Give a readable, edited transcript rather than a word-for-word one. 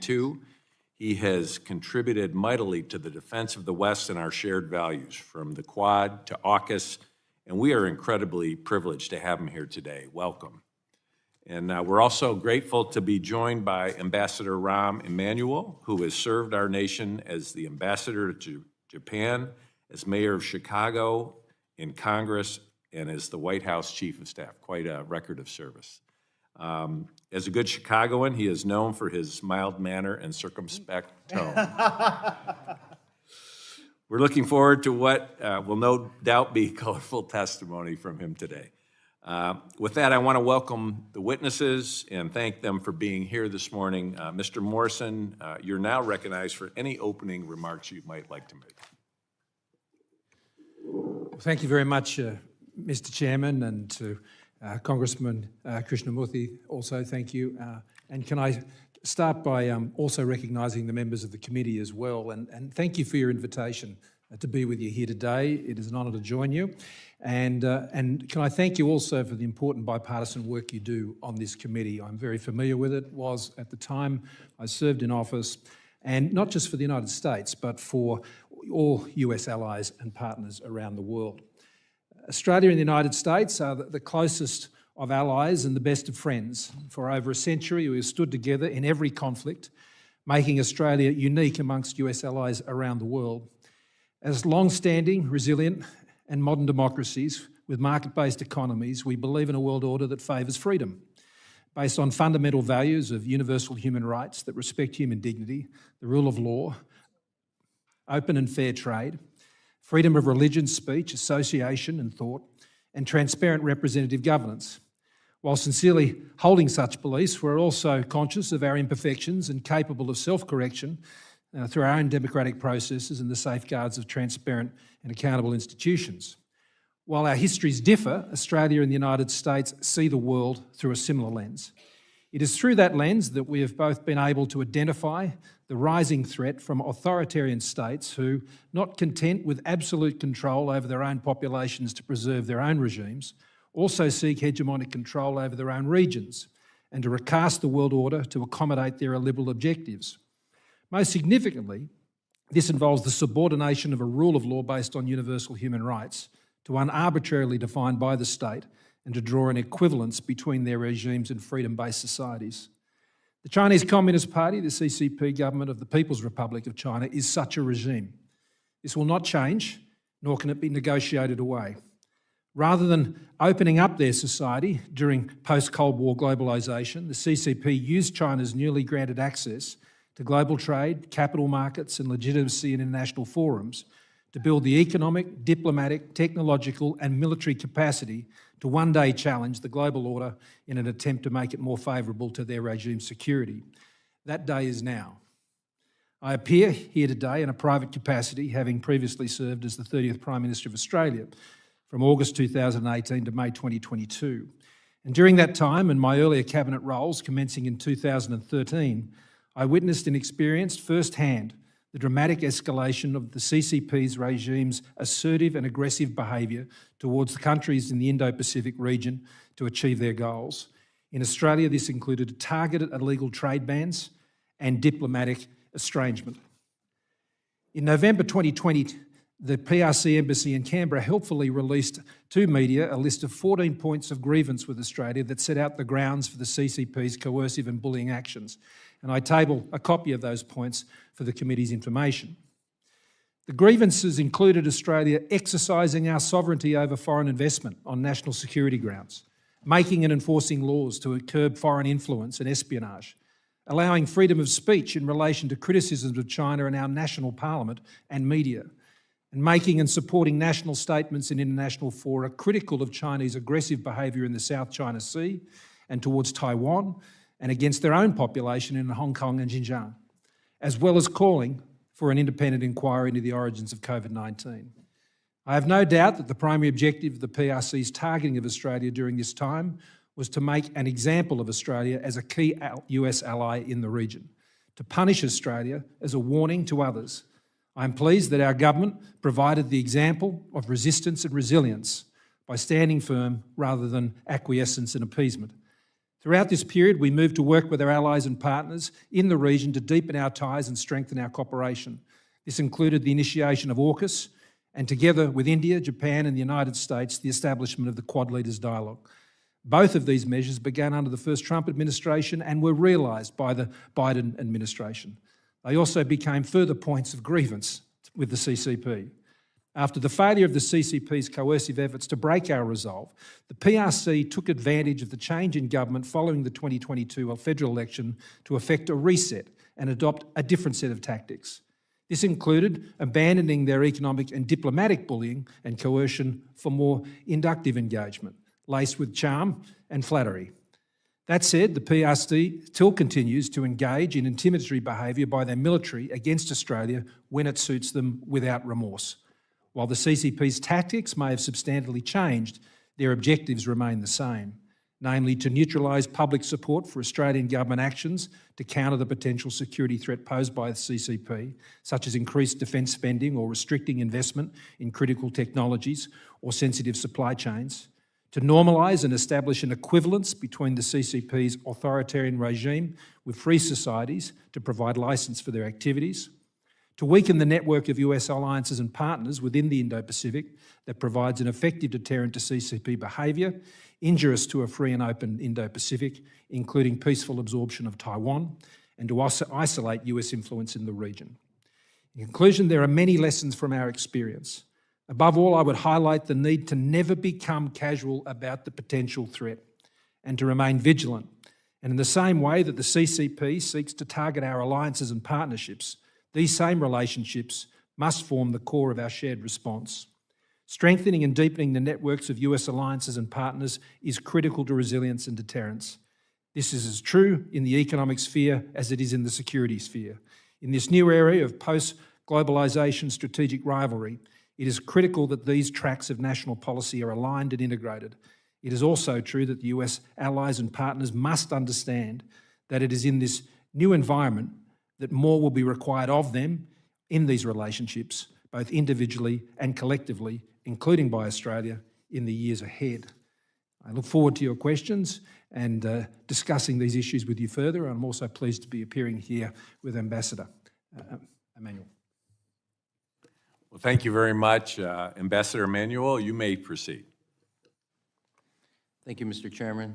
2022. He has contributed mightily to the defense of the West and our shared values, from the Quad to AUKUS, and we are incredibly privileged to have him here today. Welcome. And we're also grateful to be joined by Ambassador Rahm Emanuel, who has served our nation as the ambassador to Japan, as mayor of Chicago, in Congress, and as the White House Chief of Staff. Quite a record of service. As a good Chicagoan, he is known for his mild manner and circumspect tone. We're looking forward to what will no doubt be colorful testimony from him today. With that, I want to welcome the witnesses and thank them for being here this morning. Mr. Morrison, you're now recognized for any opening remarks you might like to make. Thank you very much, Mr. Chairman, and to Congressman Krishnamurthy also thank you. And can I start by also recognising the members of the committee as well, and thank you for your invitation to be with you here today. It is an honour to join you. And can I thank you also for the important bipartisan work you do on this committee. I'm very familiar with it, was at the time I served in office, and not just for the United States, but for all US allies and partners around the world. Australia and the United States are the closest of allies and the best of friends. For over a century, we have stood together in every conflict, making Australia unique amongst US allies around the world. As long-standing, resilient and modern democracies with market-based economies, we believe in a world order that favours freedom, based on fundamental values of universal human rights that respect human dignity, the rule of law, open and fair trade, freedom of religion, speech, association and thought, and transparent representative governance. While sincerely holding such beliefs, we're also conscious of our imperfections and capable of self-correction through our own democratic processes and the safeguards of transparent and accountable institutions. While our histories differ, Australia and the United States see the world through a similar lens. It is through that lens that we have both been able to identify the rising threat from authoritarian states who, not content with absolute control over their own populations to preserve their own regimes, also seek hegemonic control over their own regions and to recast the world order to accommodate their illiberal objectives. Most significantly, this involves the subordination of a rule of law based on universal human rights to one arbitrarily defined by the state and to draw an equivalence between their regimes and freedom-based societies. The Chinese Communist Party, the CCP government of the People's Republic of China, is such a regime. This will not change, nor can it be negotiated away. Rather than opening up their society during post-Cold War globalisation, the CCP used China's newly granted access to global trade, capital markets and legitimacy in international forums to build the economic, diplomatic, technological and military capacity to one day challenge the global order in an attempt to make it more favourable to their regime's security. That day is now. I appear here today in a private capacity, having previously served as the 30th Prime Minister of Australia from August 2018 to May 2022. And during that time and my earlier cabinet roles commencing in 2013, I witnessed and experienced firsthand the dramatic escalation of the CCP's regime's assertive and aggressive behaviour towards the countries in the Indo-Pacific region to achieve their goals. In Australia, this included targeted illegal trade bans and diplomatic estrangement. In November 2020, the PRC Embassy in Canberra helpfully released to media a list of 14 points of grievance with Australia that set out the grounds for the CCP's coercive and bullying actions. And I table a copy of those points for the committee's information. The grievances included Australia exercising our sovereignty over foreign investment on national security grounds, making and enforcing laws to curb foreign influence and espionage, allowing freedom of speech in relation to criticisms of China in our national parliament and media, and making and supporting national statements in international fora critical of Chinese aggressive behaviour in the South China Sea and towards Taiwan, and against their own population in Hong Kong and Xinjiang, as well as calling for an independent inquiry into the origins of COVID-19. I have no doubt that the primary objective of the PRC's targeting of Australia during this time was to make an example of Australia as a key US ally in the region, to punish Australia as a warning to others. I am pleased that our government provided the example of resistance and resilience by standing firm rather than acquiescence and appeasement. Throughout this period, we moved to work with our allies and partners in the region to deepen our ties and strengthen our cooperation. This included the initiation of AUKUS and, together with India, Japan and the United States, the establishment of the Quad Leaders Dialogue. Both of these measures began under the first Trump administration and were realised by the Biden administration. They also became further points of grievance with the CCP. After the failure of the CCP's coercive efforts to break our resolve, the PRC took advantage of the change in government following the 2022 federal election to effect a reset and adopt a different set of tactics. This included abandoning their economic and diplomatic bullying and coercion for more inductive engagement, laced with charm and flattery. That said, the PRC still continues to engage in intimidatory behaviour by their military against Australia when it suits them without remorse. While the CCP's tactics may have substantially changed, their objectives remain the same, namely to neutralise public support for Australian government actions to counter the potential security threat posed by the CCP, such as increased defence spending or restricting investment in critical technologies or sensitive supply chains, to normalise and establish an equivalence between the CCP's authoritarian regime with free societies to provide licence for their activities, to weaken the network of US alliances and partners within the Indo-Pacific that provides an effective deterrent to CCP behaviour, injurious to a free and open Indo-Pacific, including peaceful absorption of Taiwan, and to isolate US influence in the region. In conclusion, there are many lessons from our experience. Above all, I would highlight the need to never become casual about the potential threat and to remain vigilant. And in the same way that the CCP seeks to target our alliances and partnerships, these same relationships must form the core of our shared response. Strengthening and deepening the networks of US alliances and partners is critical to resilience and deterrence. This is as true in the economic sphere as it is in the security sphere. In this new area of post-globalisation strategic rivalry, it is critical that these tracks of national policy are aligned and integrated. It is also true that the US allies and partners must understand that it is in this new environment that more will be required of them in these relationships, both individually and collectively, including by Australia, in the years ahead. I look forward to your questions and discussing these issues with you further. I'm also pleased to be appearing here with Ambassador Emanuel. Well, thank you very much, Ambassador Emanuel. You may proceed. Thank you, Mr. Chairman.